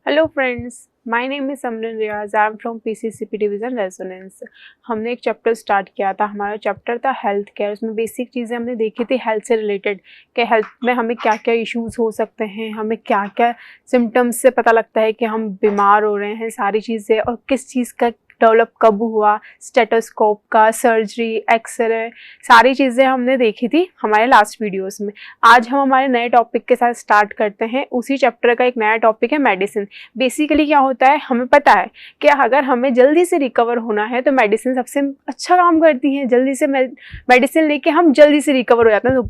Hello friends, my name is Samran Riyaz. I am from P C C P division Resonance. हमने एक chapter start किया था, हमारा चैप्टर था हेल्थ केयर। उसमें बेसिक चीज़ें हमने देखी थी हेल्थ से रिलेटेड, कि हेल्थ में हमें क्या क्या इश्यूज हो सकते हैं, हमें क्या क्या सिम्टम्स से पता लगता है कि हम बीमार हो रहे हैं, सारी चीज़ें, और किस चीज़ का डेवलप कब हुआ, स्टेटोस्कोप का, सर्जरी, एक्सरे, सारी चीज़ें हमने देखी थी हमारे लास्ट वीडियोस में। आज हम हमारे नए टॉपिक के साथ स्टार्ट करते हैं। उसी चैप्टर का एक नया टॉपिक है मेडिसिन। बेसिकली क्या होता है, हमें पता है कि अगर हमें जल्दी से रिकवर होना है तो मेडिसिन सबसे अच्छा काम करती हैं। जल्दी से मेडिसिन लेके हम जल्दी से रिकवर हो जाते हैं। तो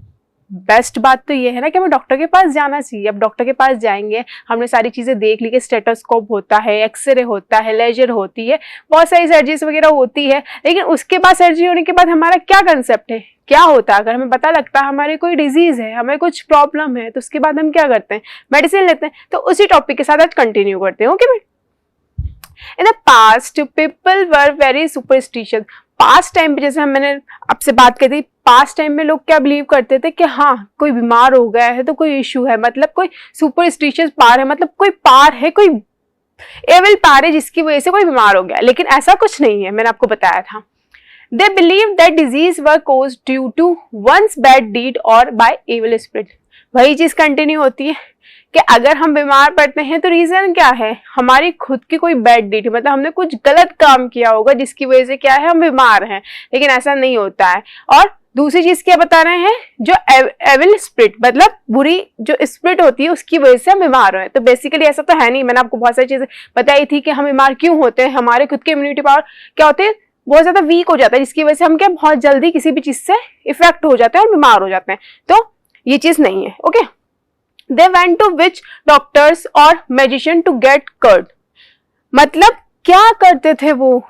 बेस्ट बात तो ये है ना कि हमें डॉक्टर के पास जाना चाहिए। अब डॉक्टर के पास जाएंगे, हमने सारी चीज़ें देख ली कि स्टेटोस्कोप होता है, एक्सरे होता है, लेजर होती है, बहुत सारी सर्जरीज वगैरह होती है। लेकिन उसके बाद सर्जरी होने के बाद हमारा क्या कंसेप्ट है, क्या होता है, अगर हमें पता लगता है हमारी कोई डिजीज है, हमें कुछ प्रॉब्लम है, तो उसके बाद हम क्या करते हैं, मेडिसिन लेते हैं। तो उसी टॉपिक के साथ आज कंटिन्यू करते हैं। Okay, in the past people were very superstitious. Past time पे, जैसे मैंने आपसे बात की थी, पास्ट टाइम में लोग क्या बिलीव करते थे कि हाँ कोई बीमार हो गया है तो कोई इश्यू है, मतलब कोई सुपरस्टिशियस पावर है, मतलब कोई पावर है, कोई एविल पावर है जिसकी वजह से कोई बीमार हो गया। लेकिन ऐसा कुछ नहीं है, मैंने आपको बताया था। They believe that disease were caused due to one's bad deed or by evil spirit। वही चीज कंटिन्यू होती है कि अगर हम बीमार पड़ते हैं तो रीजन क्या है, हमारी खुद की कोई बैड डीड, मतलब हमने कुछ गलत काम किया होगा जिसकी वजह से क्या है, हम बीमार हैं। लेकिन ऐसा नहीं होता है। और दूसरी चीज क्या बता रहे हैं, जो एविल स्पिरिट, मतलब बुरी जो स्पिरिट होती है उसकी वजह से हम बीमार हैं। तो बेसिकली ऐसा तो है नहीं। मैंने आपको बहुत सारी चीजें बताई थी कि हम बीमार क्यों होते हैं। हमारे खुद की इम्यूनिटी पावर क्या होती है, बहुत ज्यादा वीक हो जाता है, जिसकी वजह से हम क्या बहुत जल्दी किसी भी चीज से इफेक्ट हो जाते हैं और बीमार हो जाते हैं। तो ये चीज नहीं है। Okay, they went to witch doctors और मैजिशियन टू गेट कर्ड। मतलब क्या करते थे वो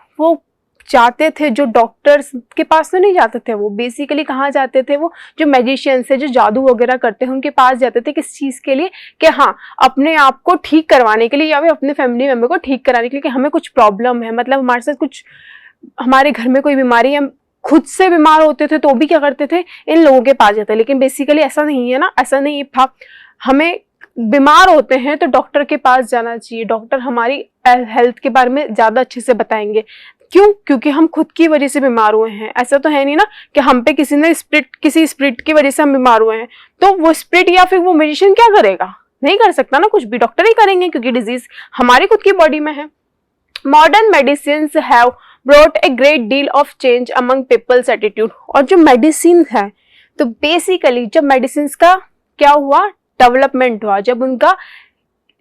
जाते थे, जो डॉक्टर्स के पास तो नहीं जाते थे, वो बेसिकली कहाँ जाते थे, वो जो मैजिशियंस है, जो जादू वगैरह करते हैं, उनके पास जाते थे। किस चीज के लिए, कि हाँ अपने आप को ठीक करवाने के लिए या फिर अपने फैमिली मेंबर को ठीक कराने के लिए, कि हमें कुछ प्रॉब्लम है, मतलब हमारे साथ कुछ, हमारे घर में कोई बीमारी है, हम खुद से बीमार होते थे तो भी क्या करते थे, इन लोगों के पास जाते। लेकिन बेसिकली ऐसा नहीं है ना, ऐसा नहीं था। हमें बीमार होते हैं तो डॉक्टर के पास जाना चाहिए। डॉक्टर हमारी हेल्थ के बारे में ज्यादा अच्छे से बताएंगे। क्यों? क्योंकि हम खुद की वजह से बीमार हुए हैं। ऐसा तो है नहीं ना कि हम पे किसी स्पिरिट की वजह से हम बीमार हुए हैं। तो वो स्पिरिट या फिर वो मेडिसिन क्या करेगा, नहीं कर सकता ना, कुछ भी डॉक्टर ही करेंगे, क्योंकि डिजीज हमारी खुद की बॉडी में है। Modern medicines have brought a great deal of change among people's attitude. और जो मेडिसिन है, तो बेसिकली जब मेडिसिन का क्या हुआ, डेवलपमेंट हुआ, जब उनका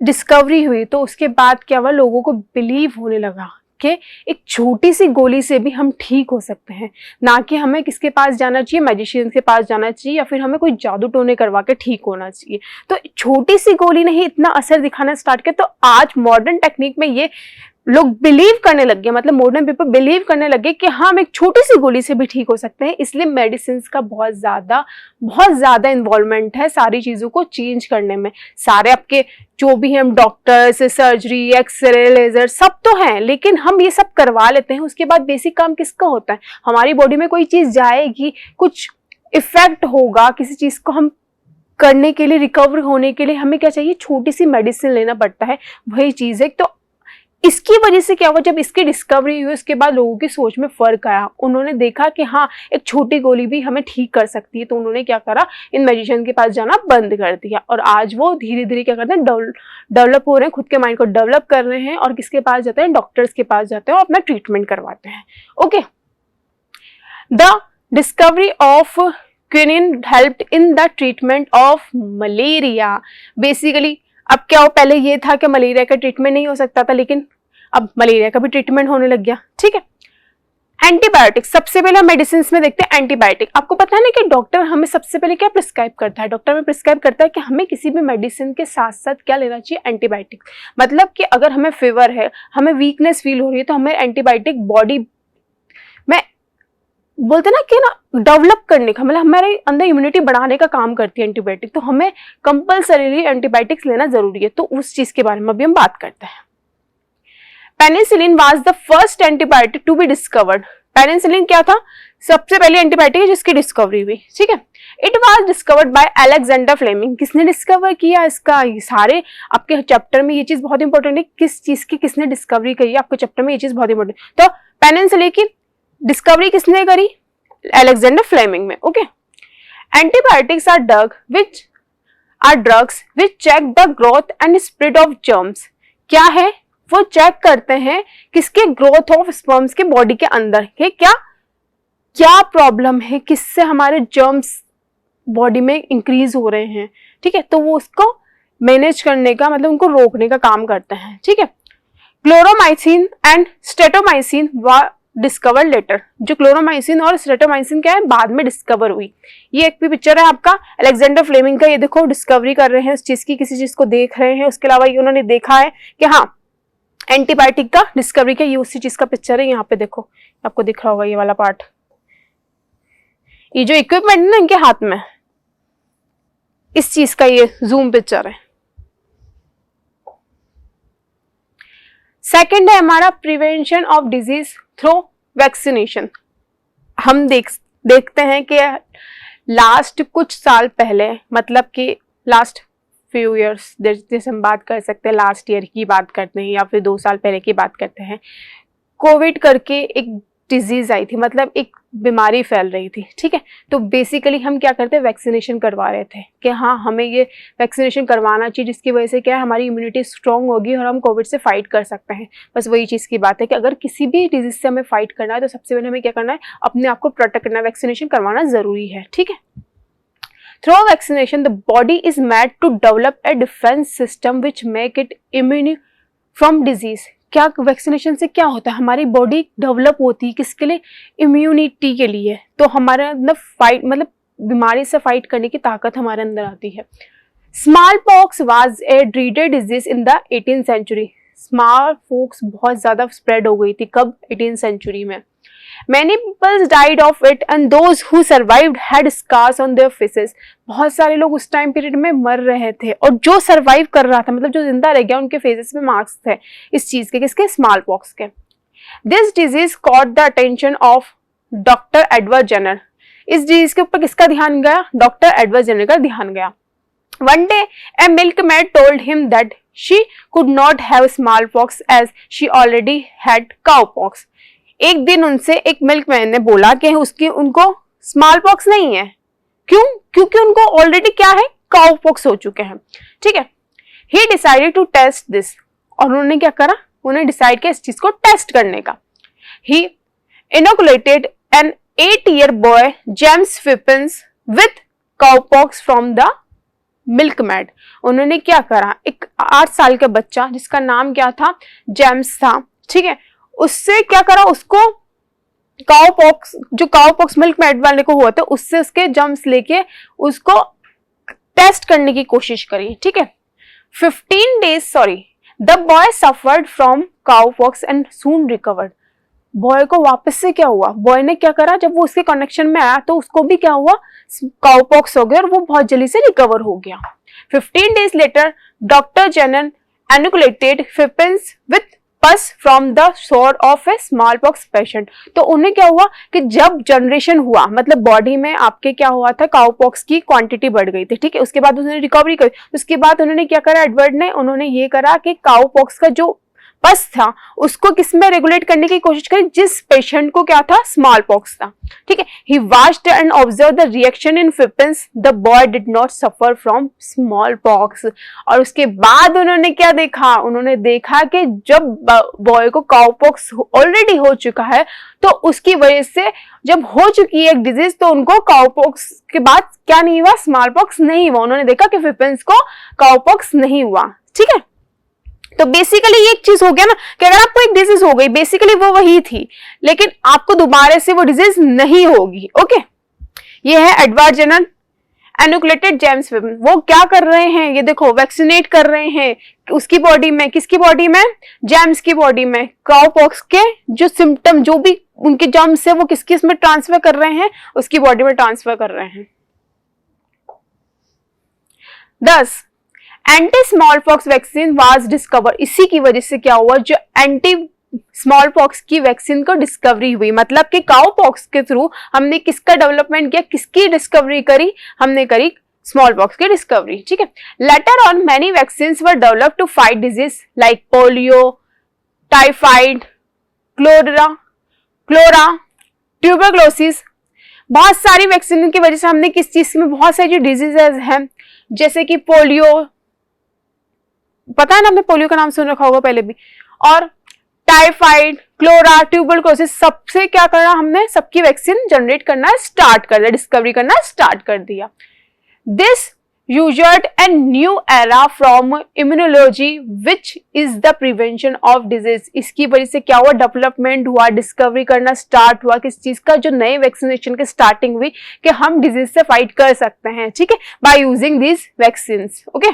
डिस्कवरी हुई, तो उसके बाद क्या हुआ, लोगों को बिलीव होने लगा कि एक छोटी सी गोली से भी हम ठीक हो सकते हैं। ना कि हमें किसके पास जाना चाहिए, मैजिशियन के पास जाना चाहिए, या फिर हमें कोई जादू टोने करवा के ठीक होना चाहिए। तो छोटी सी गोली ने ही इतना असर दिखाना स्टार्ट किया। तो आज मॉडर्न टेक्निक में ये लोग बिलीव करने लग गए, मतलब मॉडर्न पीपल बिलीव करने लगे कि हाँ हम एक छोटी सी गोली से भी ठीक हो सकते हैं। इसलिए मेडिसिन का बहुत ज्यादा इन्वॉल्वमेंट है सारी चीजों को चेंज करने में। सारे आपके जो भी हम डॉक्टर्स, सर्जरी, एक्सरे, लेजर, सब तो हैं, लेकिन हम ये सब करवा लेते हैं। उसके बाद बेसिक काम किसका होता है, हमारी बॉडी में कोई चीज जाएगी, कुछ इफेक्ट होगा, किसी चीज को हम करने के लिए, रिकवर होने के लिए हमें क्या चाहिए, छोटी सी मेडिसिन लेना पड़ता है। वही चीज है। तो इसकी वजह से क्या हुआ, जब इसकी डिस्कवरी हुई उसके बाद लोगों की सोच में फर्क आया। उन्होंने देखा कि हाँ एक छोटी गोली भी हमें ठीक कर सकती है। तो उन्होंने क्या करा, इन मैजिशियन के पास जाना बंद कर दिया। और आज वो धीरे धीरे क्या करते हैं, डेवलप हो रहे हैं, खुद के माइंड को डेवलप कर रहे हैं, और किसके पास जाते हैं, डॉक्टर्स के पास जाते हैं और अपना ट्रीटमेंट करवाते हैं। Okay, the discovery of quinine helped in the treatment of malaria. Basically अब क्या हो, पहले ये था कि मलेरिया का ट्रीटमेंट नहीं हो सकता था, लेकिन अब मलेरिया का भी ट्रीटमेंट होने लग गया। ठीक है, एंटीबायोटिक, सबसे पहले हम मेडिसिन में देखते हैं एंटीबायोटिक। आपको पता है ना कि डॉक्टर हमें सबसे पहले क्या प्रिस्क्राइब करता है, डॉक्टर हमें प्रिस्क्राइब करता है कि हमें किसी भी मेडिसिन के साथ साथ क्या लेना चाहिए, एंटीबायोटिक। मतलब कि अगर हमें फीवर है, हमें वीकनेस फील हो रही है, तो हमें एंटीबायोटिक बॉडी में बोलते ना कि ना डेवलप करने का, मतलब हमारे अंदर इम्यूनिटी बढ़ाने का काम करती है एंटीबायोटिक। तो हमें कंपल्सरीली एंटीबायोटिक्स लेना जरूरी है। तो उस चीज के बारे में अभी हम बात करते हैं। Penicillin was the first antibiotic to be discovered. Penicillin क्या था, सबसे पहले एंटीबायोटिक है जिसकी डिस्कवरी हुई, ठीक है। It was discovered by Alexander Fleming. किसने डिस्कवर किया इसका, ये सारे आपके चैप्टर में ये चीज बहुत इंपॉर्टेंट है, किस चीज की किसने डिस्कवरी करी है, आपके चैप्टर में ये चीज बहुत इंपॉर्टेंट है। तो पेनिसिलिन की डिस्कवरी किसने करी, अलेक्जेंडर फ्लेमिंग में, okay. Antibiotics are drugs which check the growth and spread of germs. क्या है, वो चेक करते हैं किसके ग्रोथ ऑफ स्पर्म्स के बॉडी के अंदर के क्या प्रॉब्लम है, किससे हमारे जर्म्स बॉडी में इंक्रीज हो रहे हैं, ठीक है। तो वो उसको मैनेज करने का मतलब उनको रोकने का काम करते हैं, ठीक है। क्लोरोमाइसिन एंड स्ट्रेटोमाइसिन वर डिस्कवर लेटर। जो क्लोरोमाइसिन और स्ट्रेटोमाइसिन क्या है, बाद में डिस्कवर हुई। ये एक भी पिक्चर है आपका अलेक्जेंडर फ्लेमिंग का, ये देखो डिस्कवरी कर रहे हैं उस चीज की, किसी चीज को देख रहे हैं। उसके अलावा ये उन्होंने देखा है कि हाँ एंटीबायोटिक का डिस्कवरी का, ये उसी चीज का पिक्चर है। यहाँ पे देखो आपको दिख रहा होगा ये वाला पार्ट, ये जो इक्विपमेंट है ना इनके हाथ में, इस चीज का ये जूम पिक्चर है। सेकंड है हमारा prevention of disease through vaccination. हम देखते हैं कि लास्ट कुछ साल पहले, मतलब कि लास्ट फ्यू ईयर्स, जैसे हम बात कर सकते हैं लास्ट ईयर की बात करते हैं या फिर 2 साल पहले की बात करते हैं, कोविड करके एक डिजीज आई थी, मतलब एक बीमारी फैल रही थी, ठीक है। तो बेसिकली हम क्या करते हैं, वैक्सीनेशन करवा रहे थे कि हाँ हमें ये वैक्सीनेशन करवाना चाहिए, जिसकी वजह से क्या है हमारी इम्यूनिटी स्ट्रांग होगी और हम कोविड से फाइट कर सकते हैं। बस वही चीज़ की बात है कि अगर किसी भी डिजीज से हमें फाइट करना है तो सबसे पहले हमें क्या करना है, अपने आप को प्रोटेक्ट करना है, वैक्सीनेशन करवाना जरूरी है, ठीक है। Through vaccination, the body is made to develop a defense system which make it immune from disease. क्या वैक्सीनेशन से क्या होता है, हमारी बॉडी डेवलप होती है किसके लिए, इम्यूनिटी के लिए। तो हमारे अंदर फाइट मतलब बीमारी से फाइट करने की ताकत हमारे अंदर आती है। Smallpox was a dreaded disease in the 18th century. Smallpox बहुत ज्यादा स्प्रेड हो गई थी, कब, 18th सेंचुरी में। Many people died of it and those who survived had scars on their faces. बहुत सारे लोग उस टाइम पीरियड में मर रहे थे और जो सरवाइव कर रहा था, मतलब जो जिंदा रह गया, उनके फेसेस में मार्क्स थे इस चीज के, किसके, स्मॉल पॉक्स के। This disease caught the attention of doctor Edward Jenner. इस डिजीज के ऊपर किसका ध्यान गया, डॉक्टर एडवर्ड जेनर का ध्यान गया। One day a milkmaid told him that she could not have smallpox as she already had cowpox. एक दिन उनसे एक मिल्कमैन ने बोला कि उनको स्मॉल पॉक्स नहीं है, क्यों, क्योंकि उनको ऑलरेडी क्या है, काउ पॉक्स हो चुके हैं, ठीक है। He decided to test this, और उन्होंने क्या करा, उन्होंने डिसाइड किया इस चीज को टेस्ट करने का। He inoculated an 8-year boy James Phipps with cowpox from the milkmaid. उन्होंने क्या करा, एक 8 साल का बच्चा जिसका नाम क्या था, जेम्स था, ठीक है, उससे क्या करा, उसको काउपॉक्स, जो काउपॉक्स मिल्क मैड वाले को हुआ था, उससे उसके जर्म्स लेके उसको टेस्ट करने की कोशिश करी, ठीक है। 15 days the boy suffered from cowpox and soon recovered. Boy को वापस से क्या हुआ, बॉय ने क्या करा, जब वो उसके कनेक्शन में आया तो उसको भी क्या हुआ, काउपॉक्स हो गया और वो बहुत जल्दी से रिकवर हो गया। 15 days later doctor Jenner inoculated Phipps with pus from the sore of a smallpox patient. तो उन्हें क्या हुआ कि जब जनरेशन हुआ, मतलब बॉडी में आपके क्या हुआ था, काउपॉक्स की क्वांटिटी बढ़ गई थी, ठीक है। उसके बाद उन्होंने रिकवरी करी, उसके बाद उन्होंने क्या करा, एडवर्ड ने, उन्होंने ये करा कि काउपॉक्स का जो पस था उसको किसमें रेगुलेट करने की कोशिश करी, जिस पेशेंट को क्या था, स्मॉल पॉक्स था, ठीक है। He watched and observe the reaction in Phipps, the boy did not suffer from smallpox. और उसके बाद उन्होंने क्या देखा, उन्होंने देखा कि जब बॉय को काउपॉक्स ऑलरेडी हो चुका है, तो उसकी वजह से जब हो चुकी है एक डिजीज, तो उनको काउपॉक्स के बाद क्या नहीं हुआ, स्मॉल पॉक्स नहीं हुआ। उन्होंने देखा कि फिपिन्स को काउपॉक्स नहीं हुआ, ठीक है। तो बेसिकली ये एक चीज हो गया ना कि अगर आपको एक डिजीज हो गई, बेसिकली वो वही थी, लेकिन आपको दोबारा से वो डिजीज नहीं होगी, ओके। ये है एडवर्ड जेनर एनुकुलेटेड जेम्स फिपिन। वो क्या कर रहे हैं, ये देखो, वैक्सीनेट कर रहे हैं उसकी बॉडी में, किसकी बॉडी में, जेम्स की बॉडी में, काउपॉक्स के जो सिम्टम, जो भी उनके जर्म्स है, वो किसकी इसमें ट्रांसफर कर रहे हैं, उसकी बॉडी में ट्रांसफर कर रहे हैं। 10 anti small pox vaccine was discover. इसी की वजह से क्या हुआ, जो एंटी स्मॉल पॉक्स की वैक्सीन को डिस्कवरी हुई, मतलब कि काउ पॉक्स के थ्रू हमने किसका डेवलपमेंट किया, किसकी डिस्कवरी करी, हमने करी स्मॉल पॉक्स की डिस्कवरी। ठीक है, later on many vaccines were developed to fight disease like polio, typhoid, cholera, tuberculosis. बहुत सारी वैक्सीन की वजह से हमने किस चीज में, बहुत सारी जो डिजीजेज हैं जैसे कि पोलियो, पता है ना, आपने पोलियो का नाम सुन रखा होगा पहले भी, और टाइफाइड, क्लोरा, ट्यूबरक्लोसिस, सबसे क्या करना हमने, सबकी वैक्सीन जनरेट करना स्टार्ट कर दिया, डिस्कवरी करना स्टार्ट कर दिया। This ushered a new era from immunology which is the prevention of disease. इसकी वजह से क्या हुआ, डेवलपमेंट हुआ, डिस्कवरी करना स्टार्ट हुआ किस चीज का, जो नए वैक्सीनेशन की स्टार्टिंग हुई कि हम डिजीज से फाइट कर सकते हैं, ठीक है, by using these vaccine. Okay,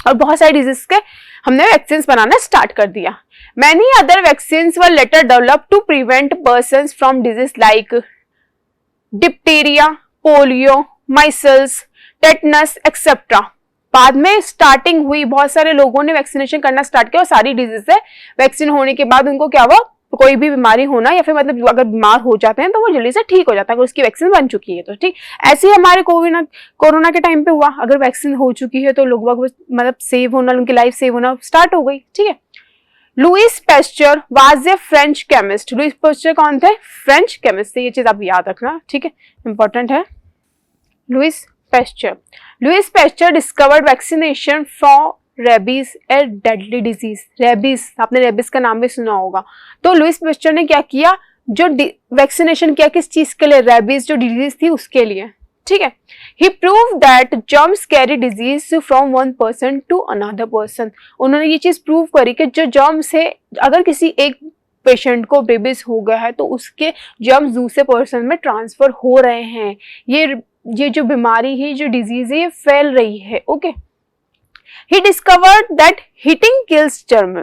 और बहुत सारी डिजीज के हमने वैक्सीन बनाना स्टार्ट कर दिया। Many other vaccines were later developed to prevent persons from disease like diphtheria, polio, measles, tetanus, etc. बाद में स्टार्टिंग हुई, बहुत सारे लोगों ने वैक्सीनेशन करना स्टार्ट किया और सारी डिजीज से वैक्सीन होने के बाद उनको क्या हुआ, कोई भी बीमारी होना या फिर मतलब अगर बीमार हो जाते हैं तो वो जल्दी से ठीक हो जाता है अगर उसकी वैक्सीन बन चुकी है तो। ठीक, ऐसे ही हमारे कोरोना के टाइम पे हुआ, अगर वैक्सीन हो चुकी है तो लोग मतलब सेव होना, उनकी लाइफ सेव होना स्टार्ट हो गई। ठीक है, Louis Pasteur was a French chemist. Louis Pasteur कौन थे, फ्रेंच केमिस्ट थे, ये चीज आप याद रखना, ठीक है, इंपॉर्टेंट है। Louis Pasteur discovered vaccination for rabies a deadly disease. Rabies, आपने रेबीज का नाम भी सुना होगा। तो लुइस पैस्चर ने क्या किया, जो वैक्सीनेशन किया किस चीज के लिए, रेबीज जो डिजीज थी उसके लिए। ठीक है, he proved that germs carry disease from one person to another person। उन्होंने ये चीज प्रूव करी कि जो जर्म्स है, अगर किसी एक पेशेंट को रेबीज हो गया है तो उसके जर्म्स दूसरे पर्सन में ट्रांसफर हो रहे हैं, ये जो बीमारी है, जो डिजीज है, ये फैल रही है। Okay, he discovered that heating kills germ,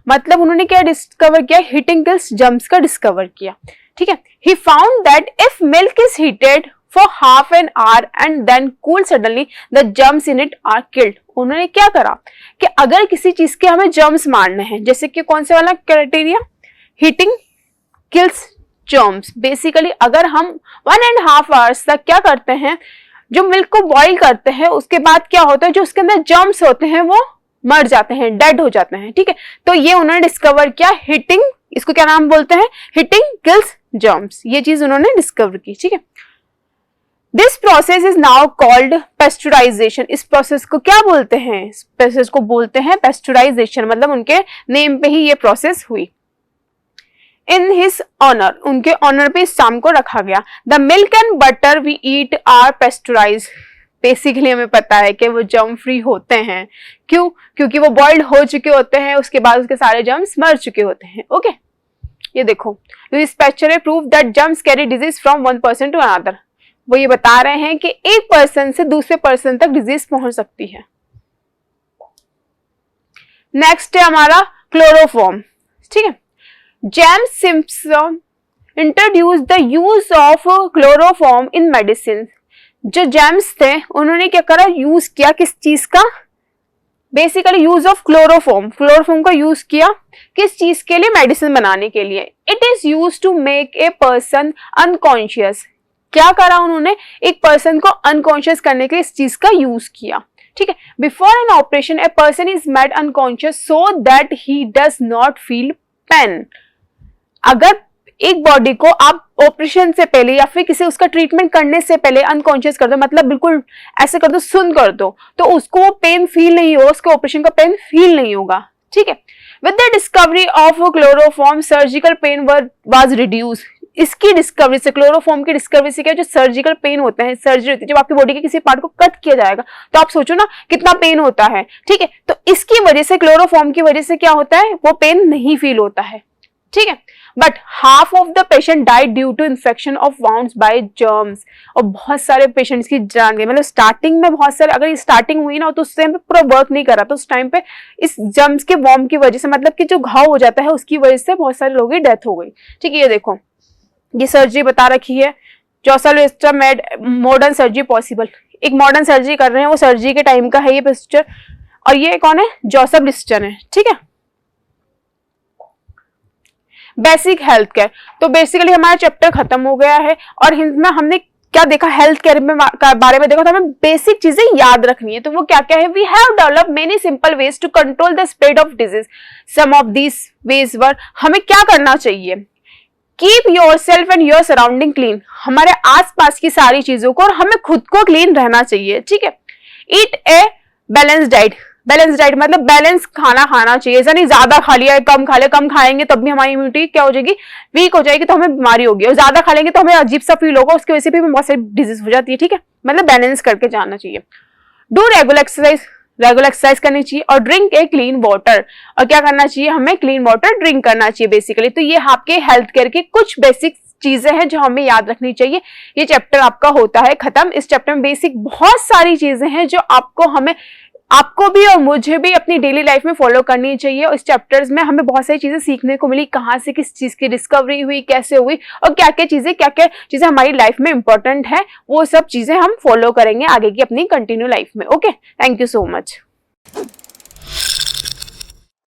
मतलब उन्होंने क्या डिस्कवर किया, हीटिंग किल्स जर्म्स का डिस्कवर किया। ठीक है, he found that if milk is heated for half an hour and then cool suddenly the germs in it are killed। उन्होंने क्या करा कि अगर किसी चीज के हमें जर्म्स मारने हैं, जैसे कि कौन से वाला criteria, heating kills germs. Basically अगर हम 1.5 आवर्स तक क्या करते हैं, जो मिल्क को बॉईल करते हैं, उसके बाद क्या होता है, जो उसके अंदर जर्म्स होते हैं वो मर जाते हैं, डेड हो जाते हैं। ठीक है, तो ये उन्होंने डिस्कवर किया, हीटिंग, इसको क्या नाम बोलते हैं, हीटिंग किल्स जर्म्स, ये चीज उन्होंने डिस्कवर की। ठीक है, this process is now called pasteurisation. इस प्रोसेस को क्या बोलते हैं, इस प्रोसेस को बोलते हैं पेस्चुराइजेशन, मतलब उनके नेम पे ही ये प्रोसेस हुई। इन हिज ऑनर, उनके ऑनर पे इस शाम को रखा गया। The milk and butter we eat are pasteurise. Basically हमें पता है कि वो जर्म फ्री होते हैं, क्यों, क्योंकि वो बॉइल्ड हो चुके होते हैं, उसके बाद उसके सारे जर्म्स मर चुके होते हैं। ओके, ये देखो, Louis Pasteur prove that germs carry disease from one person to another. वो ये बता रहे हैं कि एक पर्सन से दूसरे पर्सन तक डिजीज पहुंच सकती है। नेक्स्ट है हमारा क्लोरोफॉर्म। ठीक है, James Simpson introduce the use of chloroform in medicine. जो जेम्स थे उन्होंने क्या करा, यूज किया किस चीज का, बेसिकली यूज ऑफ क्लोरोफॉर्म का यूज किया किस चीज के लिए, मेडिसिन बनाने के लिए। It is use to make a person unconscious. क्या करा उन्होंने, एक पर्सन को अनकॉन्शियस करने के लिए इस चीज का यूज किया। ठीक है, before an operation a person is made unconscious so that he does not feel pain. अगर एक बॉडी को आप ऑपरेशन से पहले या फिर किसी उसका ट्रीटमेंट करने से पहले अनकॉन्शियस कर दो, मतलब बिल्कुल ऐसे कर दो, सुन कर दो, तो उसको वो पेन फील नहीं होगा, उसके ऑपरेशन का पेन फील नहीं होगा। ठीक है, with the discovery of chloroform surgical pain was reduce. इसकी डिस्कवरी से, क्लोरोफॉर्म की डिस्कवरी से क्या, जो सर्जिकल पेन होते हैं, सर्जरी होती है, जब आपकी बॉडी के किसी पार्ट को कट किया जाएगा तो आप सोचो ना कितना पेन होता है। ठीक है, तो इसकी वजह से, क्लोरोफॉर्म की वजह से क्या होता है, वो पेन नहीं फील होता है। ठीक है, but half of the patient died due to infection of wounds by germs. और बहुत सारे पेशेंट्स की जान गई, मतलब स्टार्टिंग में बहुत सारे, अगर स्टार्टिंग हुई ना तो उस टाइम पे पूरा वर्क नहीं कर रहा, तो उस टाइम पे इस जर्म्स के वॉर्म की वजह से, मतलब कि जो घाव हो जाता है उसकी वजह से बहुत सारे लोगों की डेथ हो गई। ठीक है, ये देखो, ये सर्जरी बता रखी है, Joseph Lister made modern surgery possible. एक मॉडर्न सर्जरी कर रहे हैं, वो सर्जरी के टाइम का है ये पिक्चर, और ये कौन है, जोसेफ लिस्टर है। ठीक है, बेसिक हेल्थ केयर। तो बेसिकली हमारा चैप्टर खत्म हो गया है और इसमें हमने क्या देखा, हेल्थ केयर में बारे में देखा, तो हमें बेसिक चीजें याद रखनी है। तो वो क्या क्या है, we have develop many simple ways to control the spread of disease. Some of these ways were, हमें क्या करना चाहिए, keep yourself and your surrounding clean, हमारे आसपास की सारी चीजों को और हमें खुद को क्लीन रहना चाहिए, ठीक है। Eat a balance diet, balance diet मतलब बैलेंस खाना खाना चाहिए, ऐसा नहीं ज्यादा खा लिया कम खा लिया, कम खाएंगे तब भी हमारी इम्यूनिटी क्या हो जाएगी, वीक हो जाएगी, तो हमें बीमारी होगी, और ज्यादा खा लेंगे तो हमें अजीब सा फील होगा, उसकी वजह से भी बहुत सारी डिजीज हो जाती है, ठीक है। मतलब बैलेंस करके जाना चाहिए। Do regular exercise, regular exercise करनी चाहिए, और ड्रिंक ए क्लीन वाटर, और क्या करना चाहिए, हमें क्लीन वाटर ड्रिंक करना चाहिए बेसिकली। तो ये आपके हेल्थ केयर की कुछ बेसिक चीजें हैं जो हमें याद रखनी चाहिए। ये चैप्टर आपका होता है खत्म। इस चैप्टर में बेसिक बहुत सारी चीजें हैं जो आपको भी और मुझे भी अपनी डेली लाइफ में फॉलो करनी चाहिए। और इस चैप्टर्स में हमें बहुत सारी चीजें सीखने को मिली, कहाँ से किस चीज की डिस्कवरी हुई, कैसे हुई, और क्या क्या चीजें हमारी लाइफ में इंपॉर्टेंट है, वो सब चीजें हम फॉलो करेंगे आगे की अपनी कंटिन्यू लाइफ में। Okay, thank you so much.